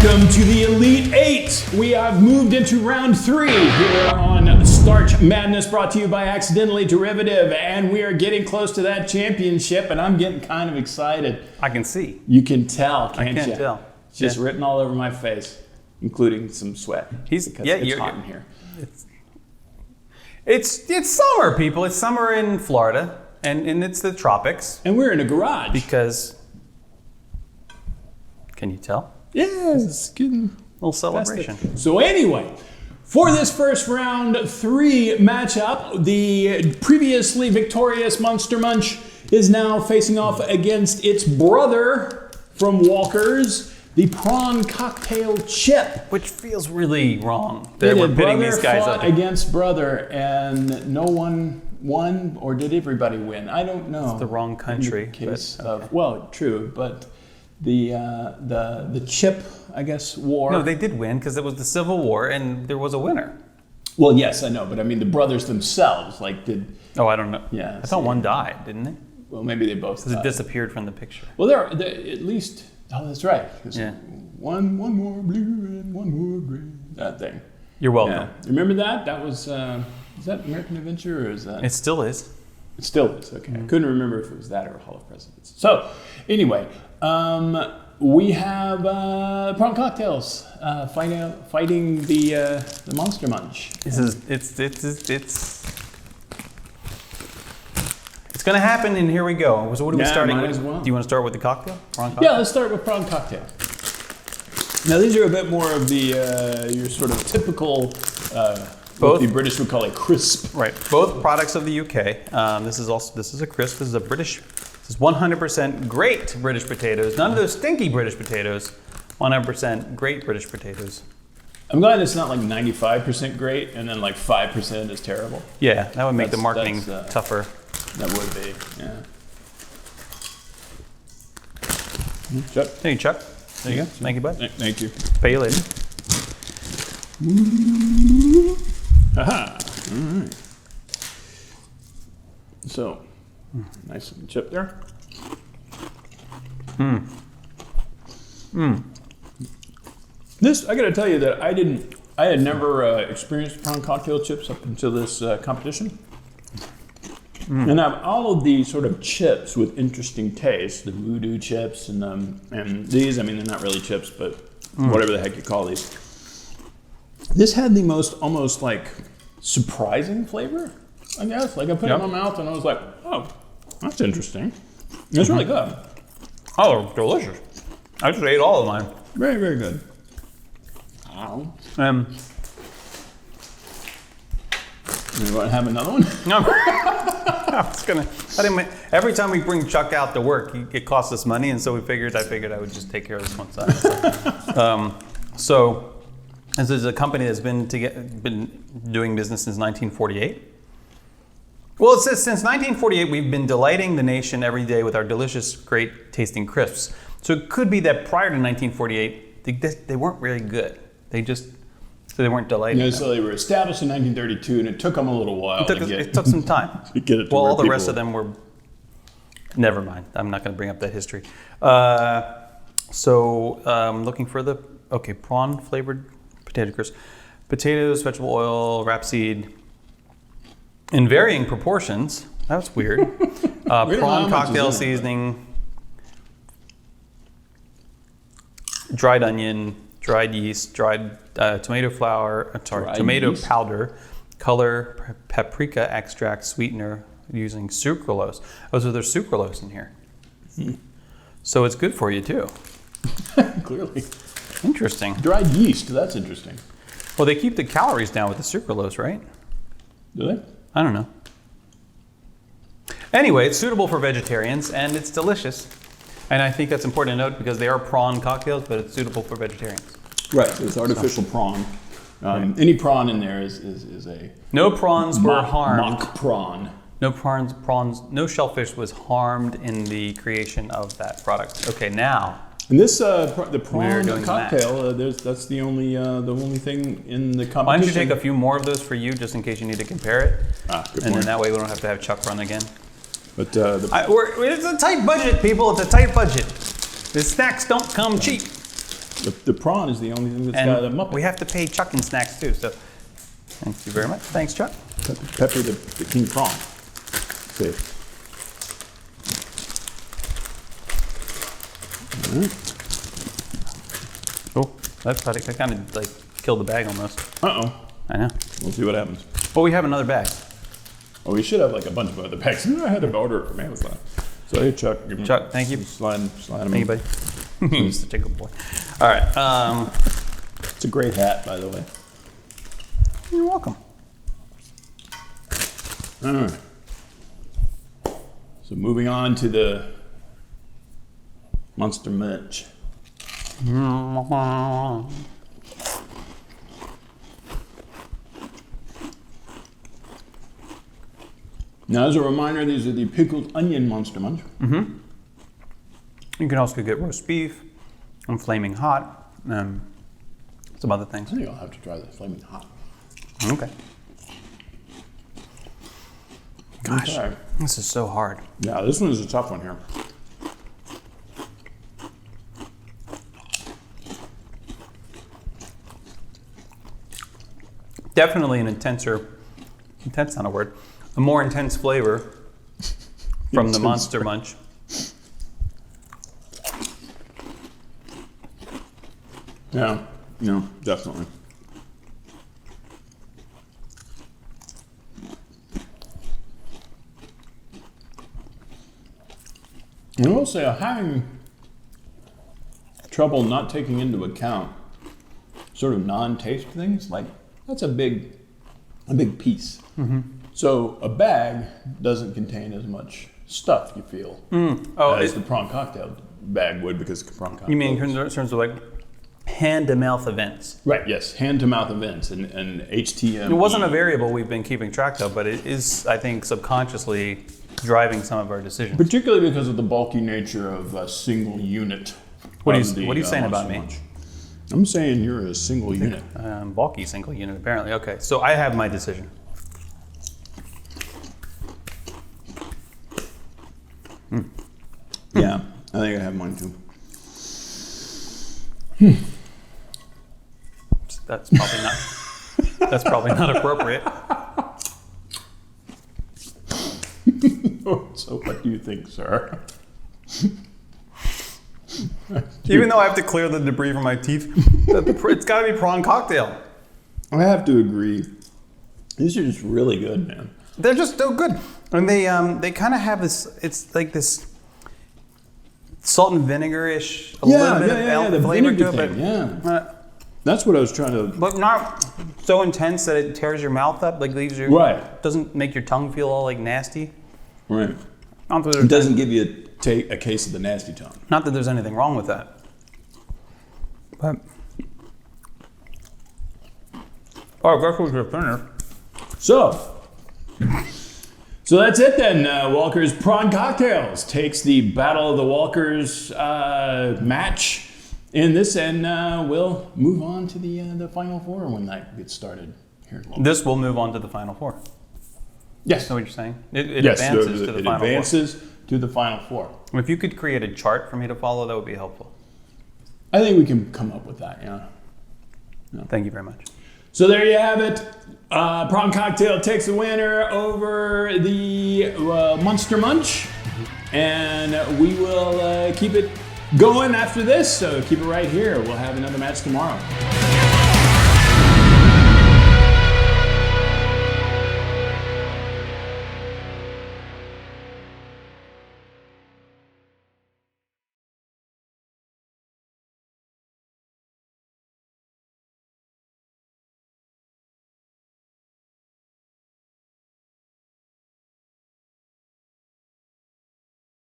Welcome to the Elite Eight. We have moved into round 3 here on Starch Madness, brought to you by Accidentally Derivative, and we are getting close to that championship, and I'm getting kind of excited. I can see. You can tell, can't you? I can't tell. It's just written all over my face, including some sweat. It's hot in here. It's summer, people. It's summer in Florida, and it's the tropics. And we're in a garage. Because, can you tell? Yes, getting a little celebration. Festive. So anyway, for this first round 3 matchup, the previously victorious Monster Munch is now facing off against its brother from Walker's, the Prawn Cocktail Chip. Which feels really wrong that we're pitting these guys up against brother, and no one won, or did everybody win? I don't know. It's the wrong country. In the case of, well, true, but the chip, I guess, war. No, they did win because it was the Civil War and there was a winner. Well, yes, I know, but I mean the brothers themselves, like did. Oh, I don't know. Yeah, I thought one died, didn't they? Well, maybe they both. Because it disappeared from the picture. Well, they're at least. Oh, that's right. Yeah. One more blue and one more green. That thing. You're welcome. Yeah. Remember that? That was. Is that American Adventure or is that? It still is. It still is. Okay. I couldn't remember if it was that or Hall of Presidents. So, anyway, we have Prawn Cocktails fighting the Monster Munch. It's going to happen, and here we go. So what are we starting with? Well. Do you want to start with the cocktail? Prawn cocktail? Yeah, let's start with Prawn Cocktail. Now these are a bit more of the your sort of typical. What the British would call a crisp. Right. Both products of the UK. This is a crisp. This is a British. This is 100% great British potatoes. None of those stinky British potatoes. 100% great British potatoes. I'm glad it's not like 95% great and then like 5% is terrible. Yeah, that would make the marketing tougher. That would be. Yeah. Chuck. Thank you, Chuck. There you go. Thank you, bud. Thank you. Pay you later. Aha. All right. So, nice chip there. This, I got to tell you that I had never experienced prawn cocktail chips up until this competition. And I have all of these sort of chips with interesting tastes, the voodoo chips and these, I mean, they're not really chips, but whatever the heck you call these. This had the most almost like surprising flavor, I guess. Like I put it in my mouth and I was like, oh, that's interesting. It's really good. Oh, delicious. I just ate all of mine. Very, very good. Ow. You want to have another one? No. Every time we bring Chuck out to work, it costs us money, and so I figured I would just take care of this one side. So this is a company that's been doing business since 1948. Well, it says since 1948, we've been delighting the nation every day with our delicious, great tasting crisps. So it could be that prior to 1948, they weren't very good. So they weren't delighting. Yeah, so they were established in 1932, and it took them a little while it took some time. to get it to well, where all the rest of them were. Never mind. I'm not going to bring up that history. Looking for the prawn flavored potato crisp, potatoes, vegetable oil, rapeseed, in varying proportions. That's weird. Prawn cocktail seasoning, dried onion, dried yeast, dried tomato powder, color, paprika extract, sweetener, using sucralose. Oh, so there's sucralose in here. So it's good for you too. Clearly. Interesting. Dried yeast, that's interesting. Well, they keep the calories down with the sucralose, right? Do they? I don't know. Anyway, it's suitable for vegetarians and it's delicious. And I think that's important to note because they are prawn cocktails, but it's suitable for vegetarians. Right, so it's artificial prawn. Any prawn in there is a... No prawns were harmed. Mock prawn. No prawns, no shellfish was harmed in the creation of that product. Okay, now. And this, the prawn cocktail, that's the only thing in the competition. Why don't you take a few more of those for you, just in case you need to compare it? Good and then that way we don't have to have Chuck run again. But it's a tight budget, people. It's a tight budget. The snacks don't come cheap. The prawn is the only thing that's And got a muppet. we have to pay Chuck in snacks too. So thank you very much. Thanks, Chuck. Pepper the king prawn. See. Oh, that kind of like killed the bag almost. Uh-oh. I know. We'll see what happens. But we have another bag. Oh, we should have like a bunch of other packs. I had to order it from Amazon. So hey, Chuck. Chuck, thank you. Slide them Thank you, buddy. He's such a good boy. All right. It's a great hat, by the way. You're welcome. All right. So moving on to the Monster Munch. Now, as a reminder, these are the pickled onion Monster Munch. Mm-hmm. You can also get roast beef and flaming hot, some other things. I think I'll have to try the flaming hot. Okay. Gosh, Okay. this is so hard. Yeah, this one is a tough one here. Definitely an intense not a word, a more intense flavor from the Monster Munch. Yeah, definitely. I will say I'm having trouble not taking into account sort of non-taste things. Like that's a big piece. Mm-hmm. So a bag doesn't contain as much stuff, you feel, as the prawn cocktail bag would, because prawn cocktail. You mean in terms of like hand-to-mouth events? Right, yes, hand-to-mouth events and HTM. It wasn't a variable we've been keeping track of, but it is, I think, subconsciously driving some of our decisions. Particularly because of the bulky nature of a single unit. What are you saying about me? Munch. I'm saying you're a single unit. Bulky single unit, apparently. Okay, so I have my decision. Yeah, I think I have mine too. That's probably not. That's probably not appropriate. So what do you think, sir? Even though I have to clear the debris from my teeth, it's got to be prawn cocktail. I have to agree. These are just really good, man. They're just so good, and they kind of have this. It's like this salt and vinegar-ish, a little bit of the flavor to it, thing, but that's what I was trying to. but not so intense that it tears your mouth up, like leaves your doesn't make your tongue feel all like nasty. Right. Not that It doesn't give you a case of the nasty tongue. Not that there's anything wrong with that. But I guess we should finish. So that's it then. Walker's Prawn Cocktails takes the Battle of the Walkers match in this, and we'll move on to the Final Four when that gets started here. This will move on to the Final Four. Yes. Is that what you're saying? It advances to the Final Four. It advances to the Final Four. If you could create a chart for me to follow, that would be helpful. I think we can come up with that, yeah. Thank you very much. So there you have it. Prawn Cocktail takes the winner over the Monster Munch. And we will keep it going after this, so keep it right here. We'll have another match tomorrow.